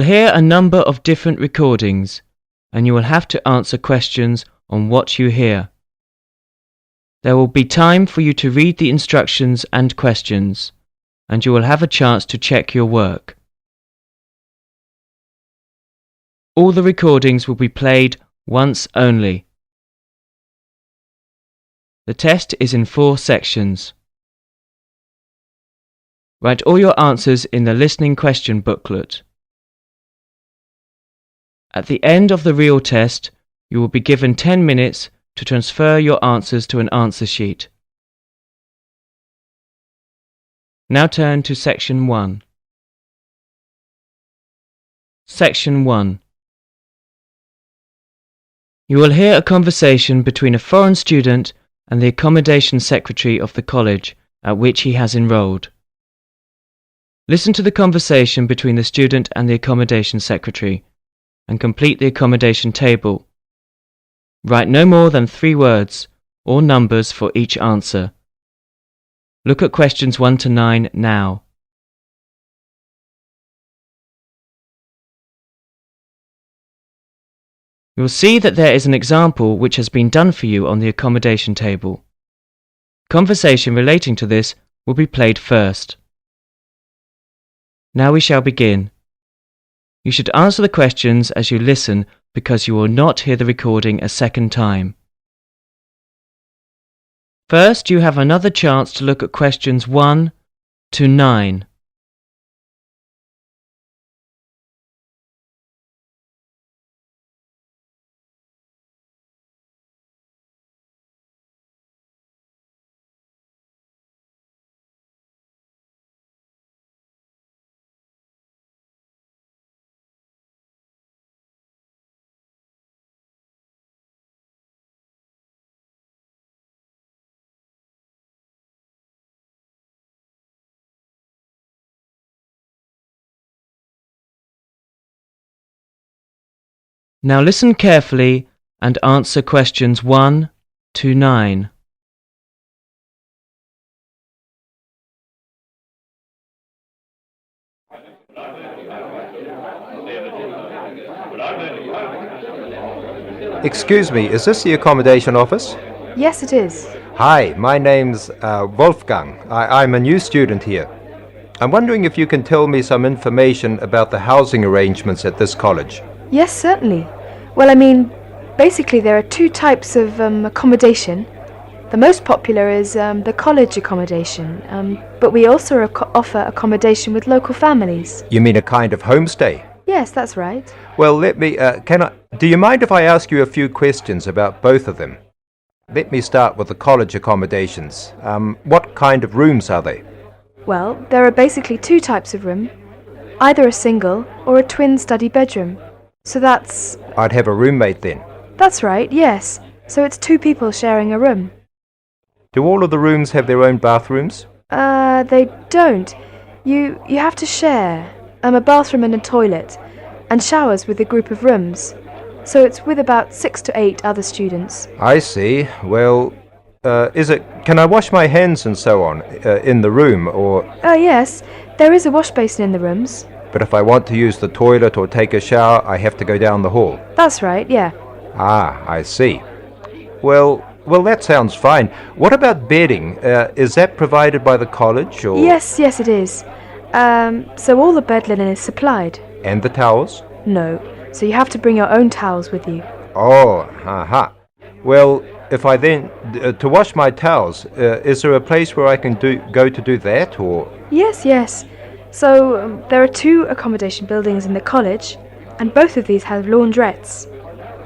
You'll hear a number of different recordings, and you will have to answer questions on what you hear. There will be time for you to read the instructions and questions, and you will have a chance to check your work. All the recordings will be played once only. The test is in 4 sections. Write all your answers in the listening question booklet. At the end of the real test, you will be given 10 minutes to transfer your answers to an answer sheet. Now turn to Section 1. Section 1. You will hear a conversation between a foreign student and the accommodation secretary of the college at which he has enrolled. Listen to the conversation between the student and the accommodation secretary and complete the accommodation table. Write no more than 3 words or numbers for each answer. Look at questions 1 to 9 now. You will see that there is an example which has been done for you on the accommodation table. Conversation relating to this will be played first. Now we shall begin. You should answer the questions as you listen because you will not hear the recording a second time. First, you have another chance to look at questions 1 to 9. Now listen carefully and answer questions 1 to 9. Excuse me, is this the accommodation office? Yes, it is. Hi, my name's Wolfgang. I'm a new student here. I'm wondering if you can tell me some information about the housing arrangements at this college. Yes, certainly. Well, basically there are 2 types of accommodation. The most popular is the college accommodation, but we also offer accommodation with local families. You mean a kind of homestay? Yes, that's right. Well, do you mind if I ask you a few questions about both of them? Let me start with the college accommodations. What kind of rooms are they? Well, there are basically 2 types of room, either a single or a twin study bedroom. So that's... I'd have a roommate then. That's right, yes. So it's 2 people sharing a room. Do all of the rooms have their own bathrooms? They don't. You have to share a bathroom and a toilet, and showers with a group of rooms. So it's with about 6 to 8 other students. I see. Well, can I wash my hands and so on in the room, or... Yes, there is a wash basin in the rooms. But if I want to use the toilet or take a shower, I have to go down the hall. That's right, yeah. Ah, I see. Well, that sounds fine. What about bedding? Is that provided by the college, or...? Yes, it is. So all the bed linen is supplied. And the towels? No, so you have to bring your own towels with you. Oh, aha. Well, if I then... to wash my towels, is there a place where I can go to do that, or...? Yes. So there are 2 accommodation buildings in the college, and both of these have laundrettes.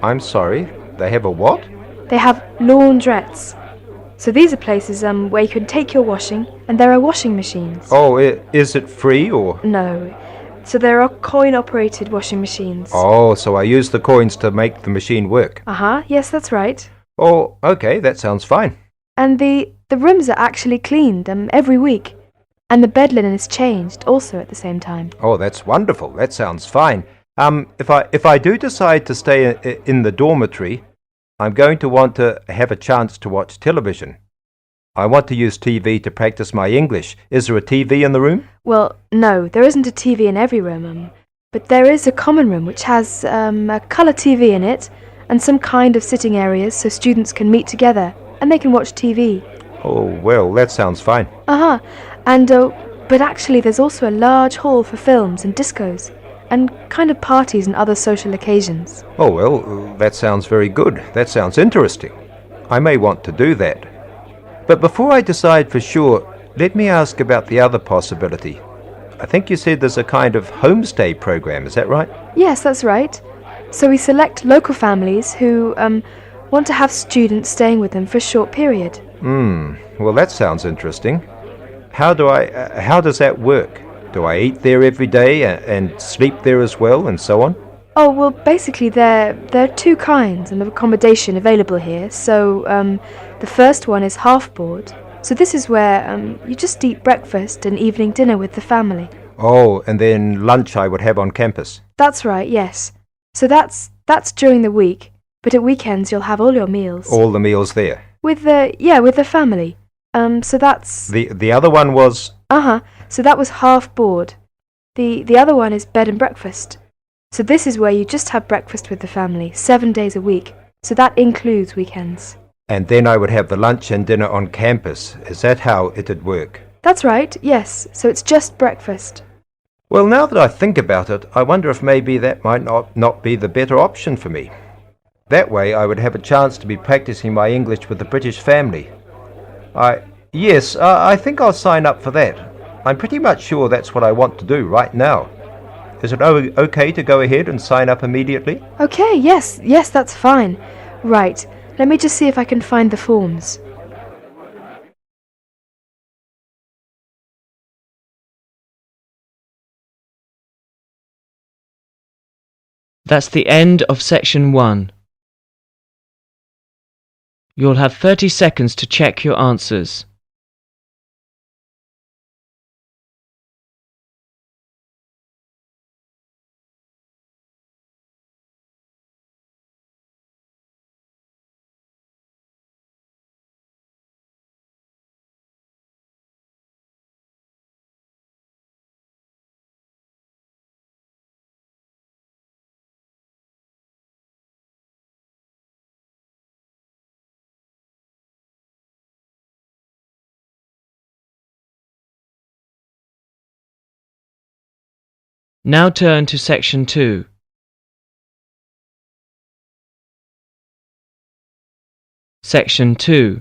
I'm sorry, they have a what? They have laundrettes. So these are places where you can take your washing, and there are washing machines. Oh, is it free, or...? No. So there are coin-operated washing machines. Oh, so I use the coins to make the machine work. Yes, that's right. Oh, okay, that sounds fine. And the rooms are actually cleaned every week. And the bed linen is changed also at the same time. Oh, that's wonderful. That sounds fine. If I do decide to stay in the dormitory, I'm going to want to have a chance to watch television. I want to use TV to practice my English. Is there a TV in the room? Well, no, there isn't a TV in every room. but there is a common room which has a colour TV in it and some kind of sitting areas so students can meet together and they can watch TV. Oh, well, that sounds fine. Uh-huh. And, but actually there's also a large hall for films and discos and kind of parties and other social occasions. Oh, well, that sounds very good. That sounds interesting. I may want to do that. But before I decide for sure, let me ask about the other possibility. I think you said there's a kind of homestay program, is that right? Yes, that's right. So we select local families who want to have students staying with them for a short period. Well, that sounds interesting. How does that work? Do I eat there every day and sleep there as well and so on? Oh, well, basically there are two kinds of accommodation available here. So the first one is half board. So this is where you just eat breakfast and evening dinner with the family. Oh, and then lunch I would have on campus. That's right, yes. So that's during the week, but at weekends you'll have all your meals. All the meals there. With the family. So that's... The other one was... Uh-huh. So that was half board. The other one is bed and breakfast. So this is where you just have breakfast with the family, 7 days a week. So that includes weekends. And then I would have the lunch and dinner on campus. Is that how it'd work? That's right, yes. So it's just breakfast. Well, now that I think about it, I wonder if maybe that might not be the better option for me. That way I would have a chance to be practicing my English with the British family. Yes, I think I'll sign up for that. I'm pretty much sure that's what I want to do right now. Is it okay to go ahead and sign up immediately? Okay, yes, that's fine. Right, let me just see if I can find the forms. That's the end of section 1. You'll have 30 seconds to check your answers. Now turn to section 2. Section 2.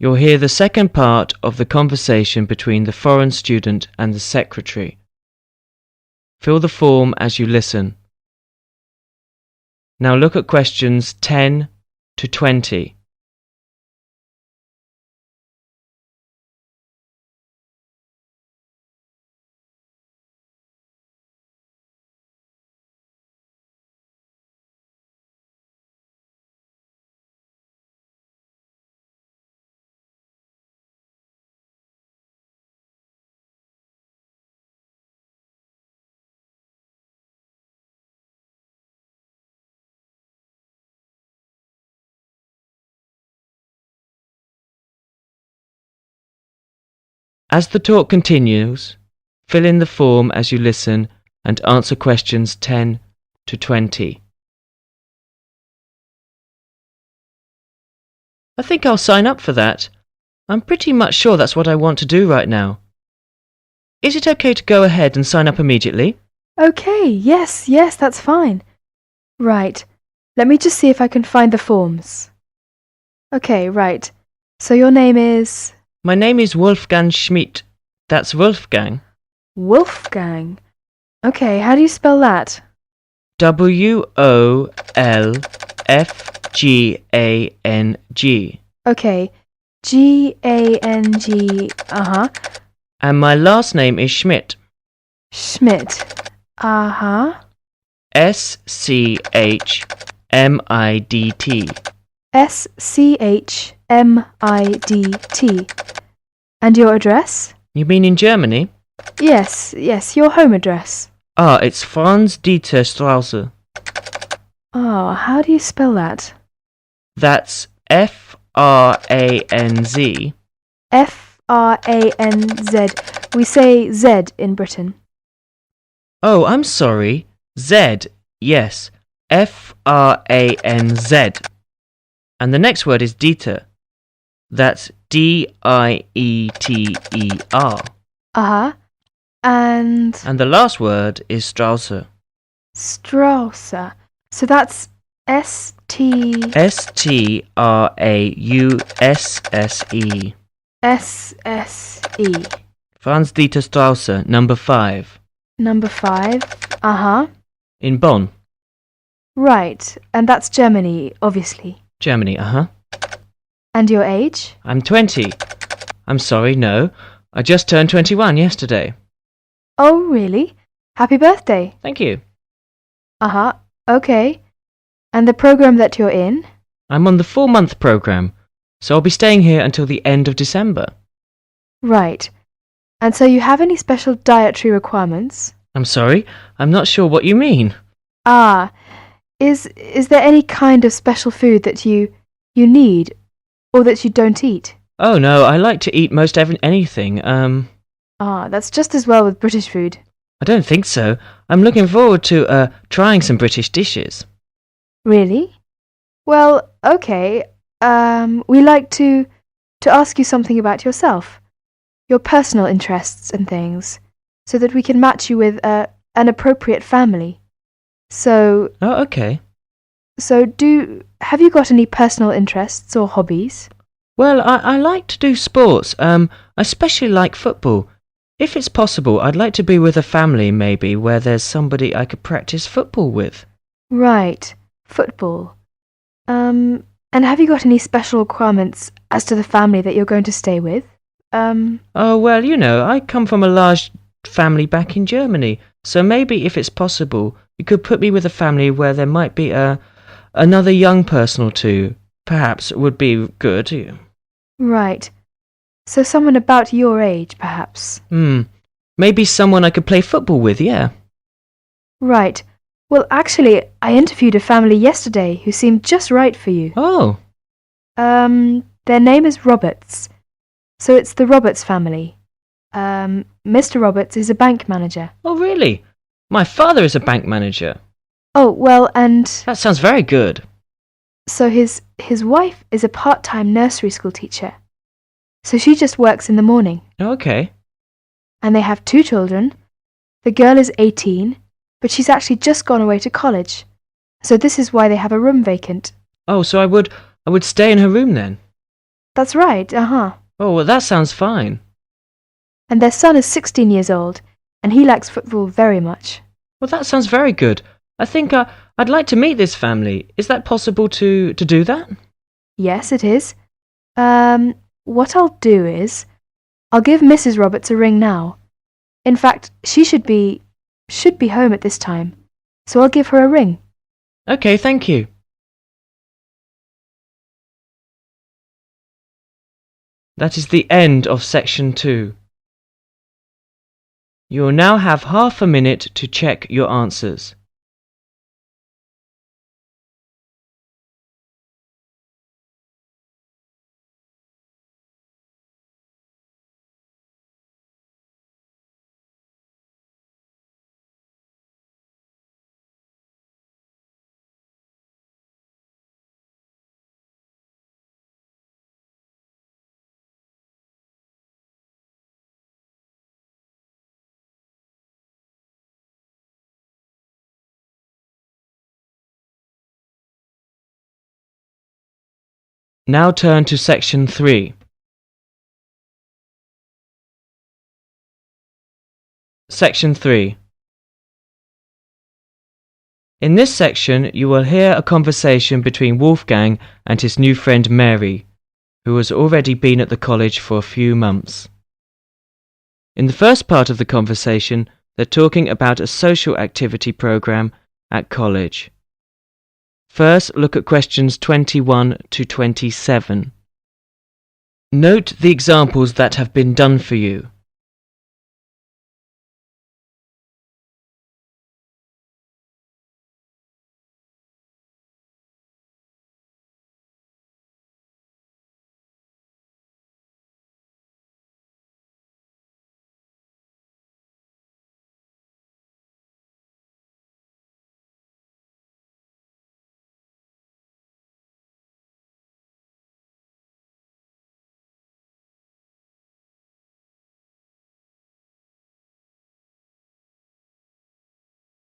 You'll hear the second part of the conversation between the foreign student and the secretary. Fill the form as you listen. Now look at questions 10 to 20. As the talk continues, fill in the form as you listen and answer questions 10 to 20. I think I'll sign up for that. I'm pretty much sure that's what I want to do right now. Is it okay to go ahead and sign up immediately? Okay, yes, that's fine. Right, let me just see if I can find the forms. Okay, right. So your name is... My name is Wolfgang Schmidt. That's Wolfgang. Wolfgang. Okay, how do you spell that? Wolfgang. Okay, G-A-N-G, uh-huh. And my last name is Schmidt. Schmidt, uh-huh. S-C-H-M-I-D-T. S-C-H-M-I-D-T. And your address? You mean in Germany? Yes, your home address. Ah, it's Franz-Dieter Straße. Oh, how do you spell that? That's F-R-A-N-Z. F-R-A-N-Z. We say Z in Britain. Oh, I'm sorry. Z. Yes. Franz. And the next word is Dieter. That's Dieter. Uh-huh. And And the last word is Strausse. Strausse. So that's S-T... Strausse. S-S-E. Franz Dieter Strausse, number 5. Number 5. Uh-huh. In Bonn, Right. And that's Germany, obviously. Germany, And your age? I'm 20. I'm sorry, no. I just turned 21 yesterday. Oh, really? Happy birthday. Thank you. Uh-huh. Okay. And the program that you're in? I'm on the 4-month program, so I'll be staying here until the end of December. Right. And so you have any special dietary requirements? I'm sorry, I'm not sure what you mean. Ah, is there any kind of special food that you need or that you don't eat? Oh no, I like to eat most anything. Ah, that's just as well with British food. I don't think so. I'm looking forward to trying some British dishes. Really? Well, okay. We like to ask you something about yourself, your personal interests and things, so that we can match you with an appropriate family. So, Oh, okay. have you got any personal interests or hobbies? Well, I like to do sports. I especially like football. If it's possible, I'd like to be with a family, maybe, where there's somebody I could practice football with. Right, football. And have you got any special requirements as to the family that you're going to stay with? Oh, well, I come from a large family back in Germany, so maybe if it's possible, you could put me with a family where there might be another young person or two. Perhaps would be good. Right. So someone about your age, perhaps. Maybe someone I could play football with, yeah. Right. Well, actually, I interviewed a family yesterday who seemed just right for you. Oh. Their name is Roberts. So it's the Roberts family. Mr. Roberts is a bank manager. Oh, really? My father is a bank manager. Oh, well, and That sounds very good. so his wife is a part-time nursery school teacher. So she just works in the morning. Okay. And they have 2 children. The girl is 18, but she's actually just gone away to college. So this is why they have a room vacant. Oh, so I would stay in her room then? That's right, uh-huh. Oh, well, that sounds fine. And their son is 16 years old, and he likes football very much. Well, that sounds very good. I think I'd like to meet this family. Is that possible to do that? Yes, it is. What I'll do is, I'll give Mrs. Roberts a ring now. In fact, she should be home at this time, so I'll give her a ring. Okay, thank you. That is the end of section 2. You will now have half a minute to check your answers. Now turn to section 3. Section 3. In this section, you will hear a conversation between Wolfgang and his new friend Mary, who has already been at the college for a few months. In the first part of the conversation, they're talking about a social activity program at college. First, look at questions 21 to 27. Note the examples that have been done for you.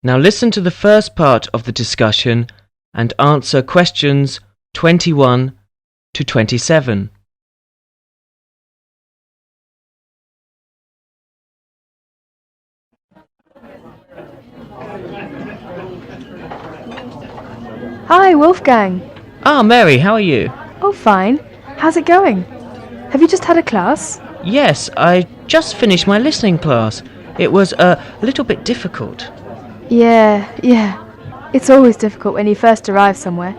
Now listen to the first part of the discussion and answer questions 21 to 27. Hi, Wolfgang. Ah, Mary, how are you? Oh, fine. How's it going? Have you just had a class? Yes, I just finished my listening class. It was a little bit difficult. Yeah. It's always difficult when you first arrive somewhere.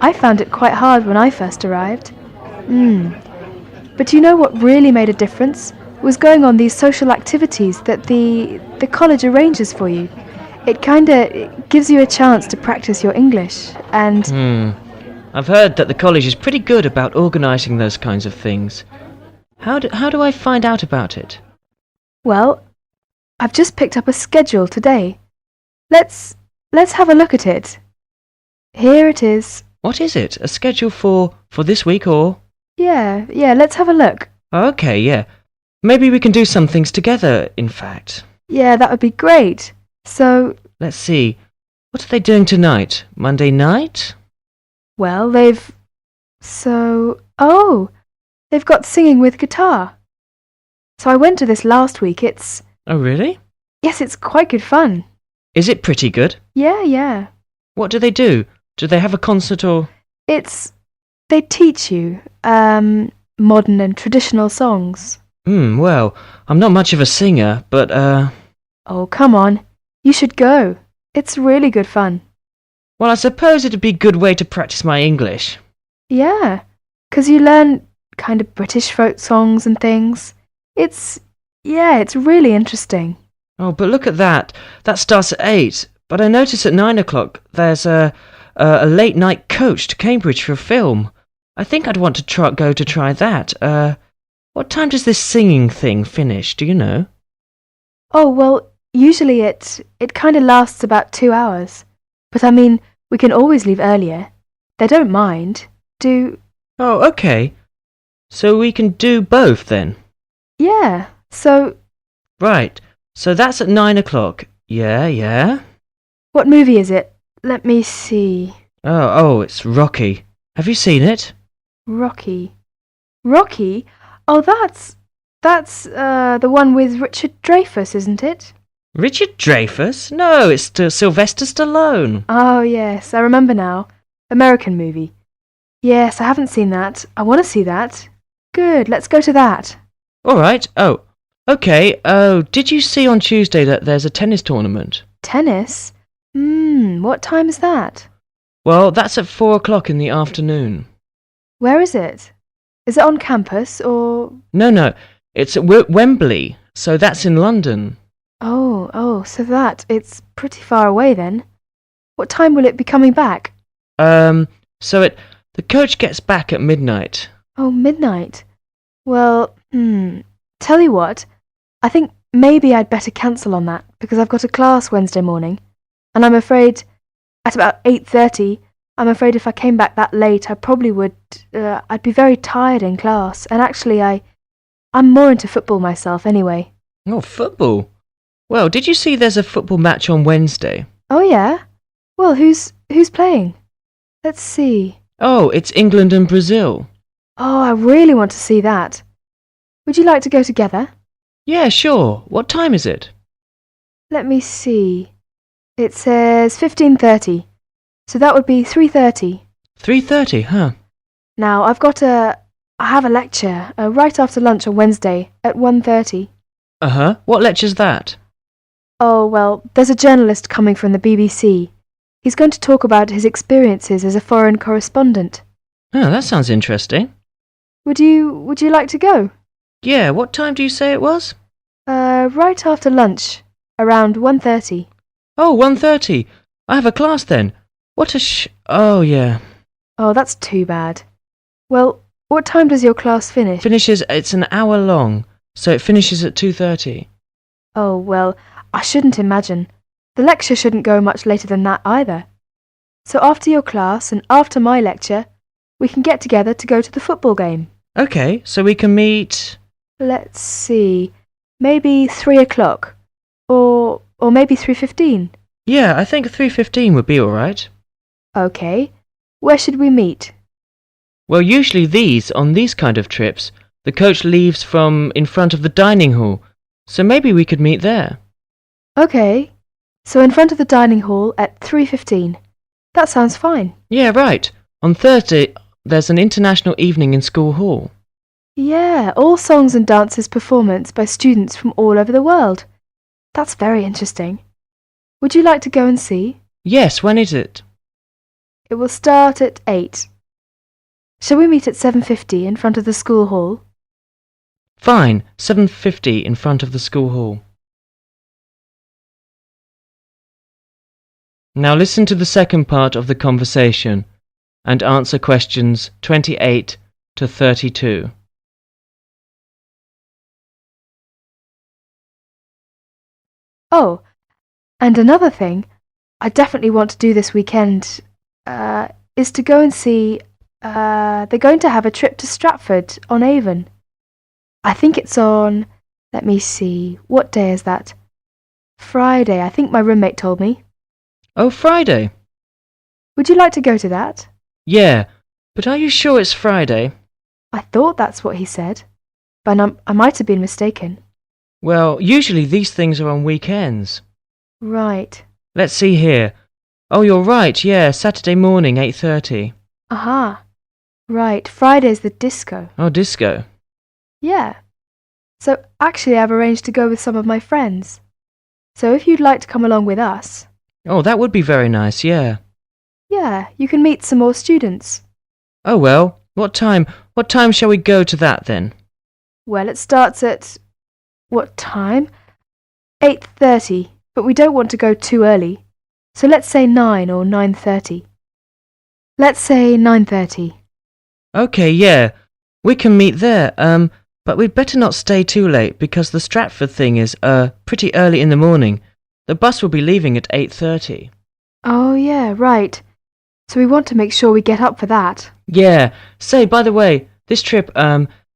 I found it quite hard when I first arrived. But you know what really made a difference? Was going on these social activities that the college arranges for you. It gives you a chance to practice your English and... I've heard that the college is pretty good about organising those kinds of things. How do I find out about it? Well, I've just picked up a schedule today. Let's have a look at it. Here it is. What is it? A schedule for this week or...? Yeah, let's have a look. Okay, yeah. Maybe we can do some things together, in fact. Yeah, that would be great. So... Let's see. What are they doing tonight? Monday night? Well, they've got singing with guitar. So I went to this last week. Oh, really? Yes, it's quite good fun. Is it pretty good? Yeah. What do they do? Do they have a concert or...? They teach you, modern and traditional songs. Well, I'm not much of a singer, but, Oh, come on. You should go. It's really good fun. Well, I suppose it'd be a good way to practice my English. Yeah, 'cause you learn kind of British folk songs and things. It's really interesting. Oh, but look at that. That starts at 8. But I notice at 9 o'clock there's a late night coach to Cambridge for a film. I think I'd want to go to try that. What time does this singing thing finish? Do you know? Oh, well, usually it kind of lasts about 2 hours. But I mean, we can always leave earlier. They don't mind. Oh, okay. So we can do both then? Yeah, so... Right. So that's at 9 o'clock. Yeah. What movie is it? Let me see. Oh, it's Rocky. Have you seen it? Rocky? Oh, that's the one with Richard Dreyfuss, isn't it? Richard Dreyfuss? No, it's Sylvester Stallone. Oh, yes, I remember now. American movie. Yes, I haven't seen that. I want to see that. Good, let's go to that. All right. Oh, okay. Oh, did you see on Tuesday that there's a tennis tournament? Tennis? What time is that? Well, that's at 4 o'clock in the afternoon. Where is it? Is it on campus or...? No. It's at Wembley, so that's in London. Oh, so it's pretty far away then. What time will it be coming back? The coach gets back at midnight. Oh, midnight. Well, tell you what, I think maybe I'd better cancel on that because I've got a class Wednesday morning, and I'm afraid at about 8:30, I'm afraid if I came back that late, I probably would, I'd be very tired in class, and actually I'm more into football myself anyway. Oh, football? Well, did you see there's a football match on Wednesday? Oh, yeah? Well, who's playing? Let's see. Oh, it's England and Brazil. Oh, I really want to see that. Would you like to go together? Yeah, sure. What time is it? Let me see. It says 15:30. So that would be 3:30. 3:30, huh? Now, I have a lecture right after lunch on Wednesday at 1:30. Uh-huh. What lecture's that? Oh, well, there's a journalist coming from the BBC. He's going to talk about his experiences as a foreign correspondent. Oh, that sounds interesting. Would you like to go? Yeah, what time do you say it was? Right after lunch, around 1:30. Oh, 1:30. I have a class then. Oh, yeah. Oh, that's too bad. Well, what time does your class finish? It's an hour long, so it finishes at 2:30. Oh, well, I shouldn't imagine. The lecture shouldn't go much later than that either. So after your class and after my lecture, we can get together to go to the football game. Okay, so we can meet... Let's see, maybe 3 o'clock, or maybe 3:15. Yeah, I think 3:15 would be alright. Okay. Where should we meet? Well, usually on these kind of trips, the coach leaves from in front of the dining hall, so maybe we could meet there. Okay. So in front of the dining hall at 3:15. That sounds fine. Yeah, right. On Thursday, there's an international evening in school hall. Yeah, all songs and dances performance by students from all over the world. That's very interesting. Would you like to go and see? Yes, when is it? It will start at 8. Shall we meet at 7:50 in front of the school hall? Fine, 7:50 in front of the school hall. Now listen to the second part of the conversation and answer questions 28 to 32. Oh, and another thing I definitely want to do this weekend is to go and see. They're going to have a trip to Stratford on Avon. I think it's on. Let me see. What day is that? Friday, I think my roommate told me. Oh, Friday. Would you like to go to that? Yeah, but are you sure it's Friday? I thought that's what he said, but I might have been mistaken. Well, usually these things are on weekends. Right. Let's see here. Oh, you're right, yeah, Saturday morning, 8:30. Aha. Right, Friday's the disco. Oh, disco. Yeah. So actually I've arranged to go with some of my friends. So if you'd like to come along with us, Oh, that would be very nice, yeah. yeah, you can meet some more students. Oh, well, what time shall we go to that then? Well, it starts at what time? 8:30, but we don't want to go too early. So let's say 9 or 9:30. Let's say 9:30. Okay, yeah, we can meet there, but we'd better not stay too late because the Stratford thing is, pretty early in the morning. The bus will be leaving at 8:30. Oh yeah, right. So we want to make sure we get up for that. Yeah, say, by the way, this trip,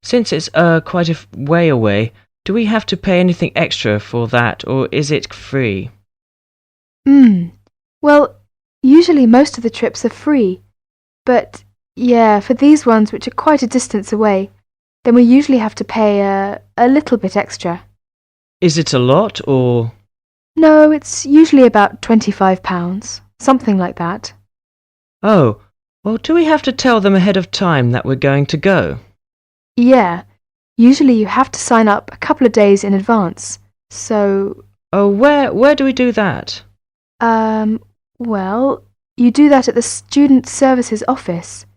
since it's, quite a way away, do we have to pay anything extra for that, or is it free? Well, usually most of the trips are free, but yeah, for these ones which are quite a distance away, then we usually have to pay a little bit extra. Is it a lot, or? No, it's usually about £25, something like that. Oh, well, do we have to tell them ahead of time that we're going to go? Yeah, usually you have to sign up a couple of days in advance. So, Oh, where do we do that? well, you do that at the Student Services office.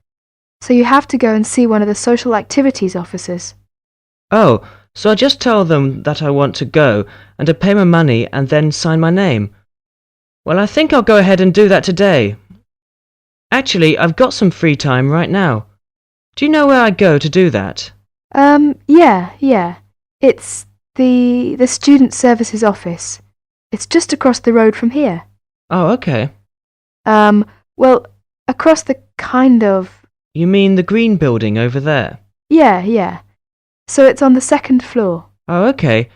So you have to go and see one of the social activities officers. Oh, so I just tell them that I want to go, and to pay my money and then sign my name. Well, I think I'll go ahead and do that today. Actually, I've got some free time right now. Do you know where I go to do that? Yeah. It's the Student Services office. It's just across the road from here. Oh, okay. Well, across the kind of... You mean the green building over there? Yeah. So it's on the second floor. Oh, okay.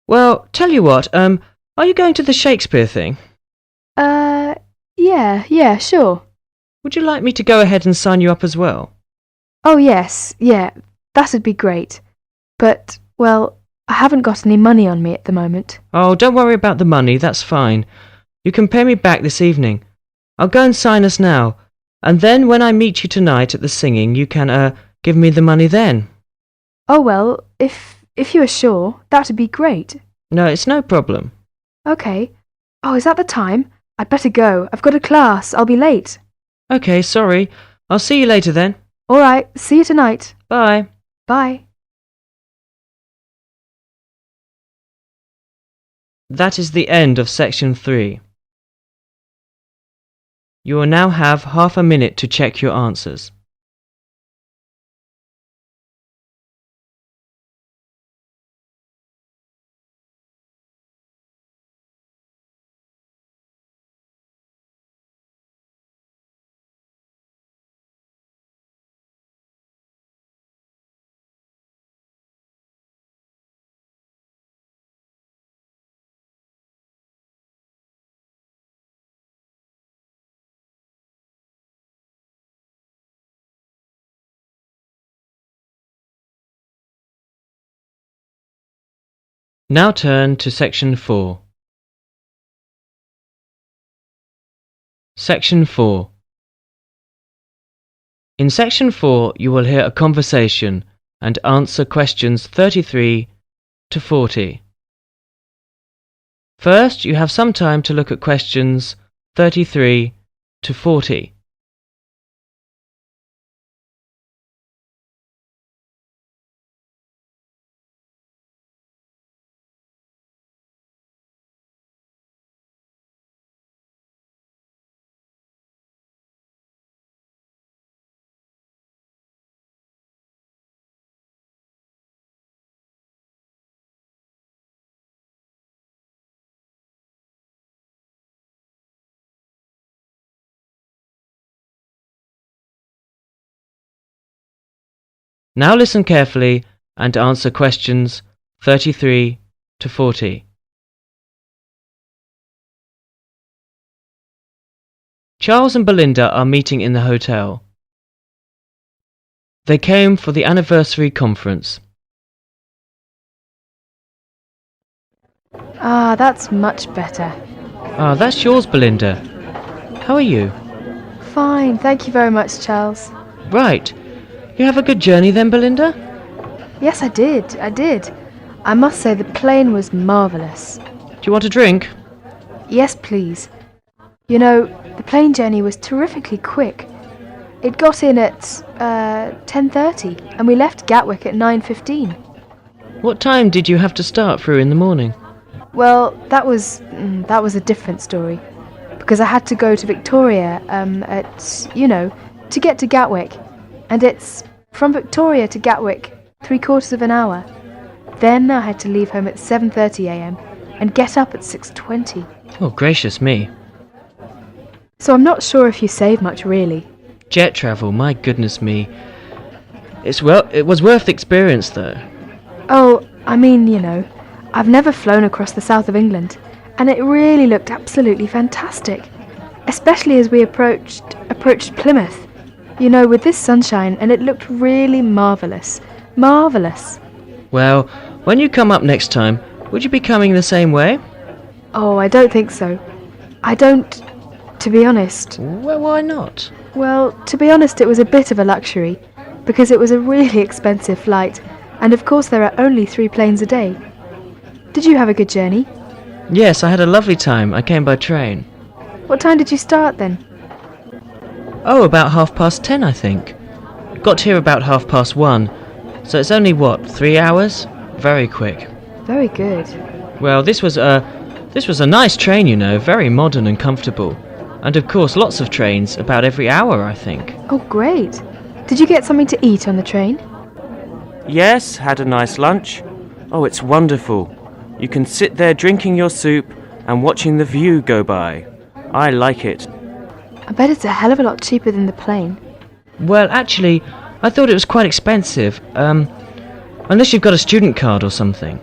Well, tell you what, are you going to the Shakespeare thing? Yeah, sure. Would you like me to go ahead and sign you up as well? Oh, yes, yeah, that'd be great. But, well, I haven't got any money on me at the moment. Oh, don't worry about the money, that's fine. You can pay me back this evening. I'll go and sign us now, and then when I meet you tonight at the singing, you can, give me the money then. Oh, well, if you are sure, that'd be great. No, it's no problem. Okay. Oh, is that the time? I'd better go. I've got a class. I'll be late. Okay, sorry. I'll see you later then. All right, see you tonight. Bye. Bye. That is the end of section 3. You will now have half a minute to check your answers. Now turn to Section 4. Section 4. In Section 4 you will hear a conversation and answer questions 33 to 40. First, you have some time to look at questions 33 to 40. Now listen carefully and answer questions 33 to 40. Charles and Belinda are meeting in the hotel. They came for the anniversary conference. Ah, that's much better. Ah, that's yours, Belinda. How are you? Fine, thank you very much, Charles. Right. You have a good journey then, Belinda? Yes, I did. I must say the plane was marvellous. Do you want a drink? Yes, please. You know, the plane journey was terrifically quick. It got in at 10:30 and we left Gatwick at 9:15. What time did you have to start through in the morning? Well, that was a different story. Because I had to go to Victoria to get to Gatwick. And it's from Victoria to Gatwick 3/4 of an hour. Then I had to leave home at 7:30 a.m. and get up at 6:20. Oh, gracious me. So I'm not sure if you save much, really. Jet travel, my goodness me. It was worth the experience, though. Oh, I mean, I've never flown across the south of England, and it really looked absolutely fantastic. Especially as we approached Plymouth. With this sunshine, and it looked really marvellous. Marvellous. Well, when you come up next time, would you be coming the same way? Oh, I don't think so. To be honest. Well, why not? Well, to be honest, it was a bit of a luxury, because it was a really expensive flight, and of course there are only 3 planes a day. Did you have a good journey? Yes, I had a lovely time. I came by train. What time did you start then? Oh, about 10:30, I think. Got here about 1:30, so it's only, 3 hours? Very quick. Very good. Well, this was a nice train, very modern and comfortable. And of course, lots of trains, about every hour, I think. Oh, great. Did you get something to eat on the train? Yes, had a nice lunch. Oh, it's wonderful. You can sit there drinking your soup and watching the view go by. I like it. I bet it's a hell of a lot cheaper than the plane. Well, actually, I thought it was quite expensive. Unless you've got a student card or something.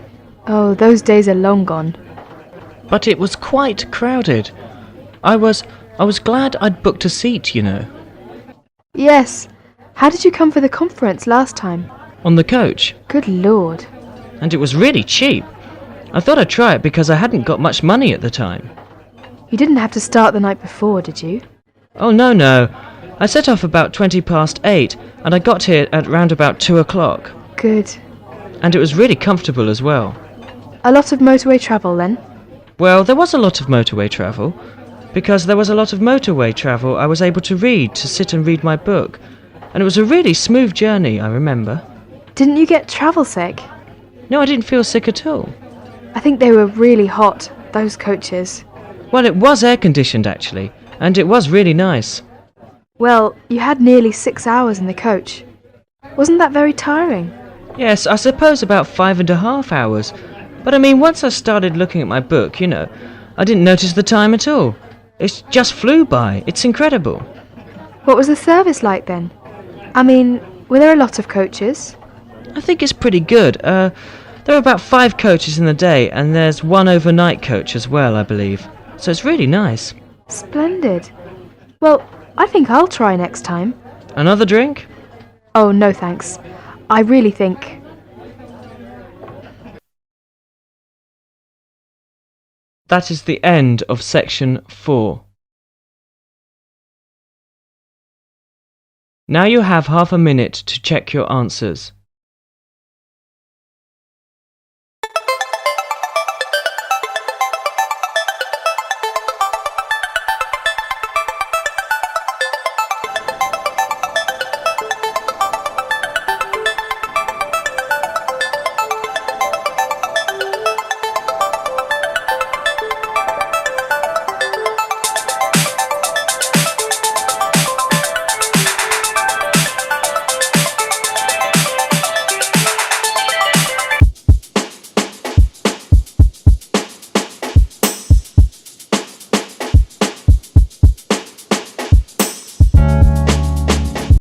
Oh, those days are long gone. But it was quite crowded. I was glad I'd booked a seat, Yes. How did you come for the conference last time? On the coach. Good Lord. And it was really cheap. I thought I'd try it because I hadn't got much money at the time. You didn't have to start the night before, did you? Oh, no. I set off about 8:20, and I got here at round about 2 o'clock. Good. And it was really comfortable as well. A lot of motorway travel, then? Well, there was a lot of motorway travel. Because there was a lot of motorway travel, I was able to sit and read my book. And it was a really smooth journey, I remember. Didn't you get travel sick? No, I didn't feel sick at all. I think they were really hot, those coaches. Well, it was air-conditioned, actually, and it was really nice. Well, you had nearly 6 hours in the coach. Wasn't that very tiring? Yes, I suppose about 5.5 hours. But I mean, once I started looking at my book, I didn't notice the time at all. It just flew by. It's incredible. What was the service like then? I mean, were there a lot of coaches? I think it's pretty good. There are about 5 coaches in the day, and there's 1 overnight coach as well, I believe. So it's really nice. Splendid. Well, I think I'll try next time. Another drink? Oh, no thanks. I really think That is the end of section 4. Now you have half a minute to check your answers.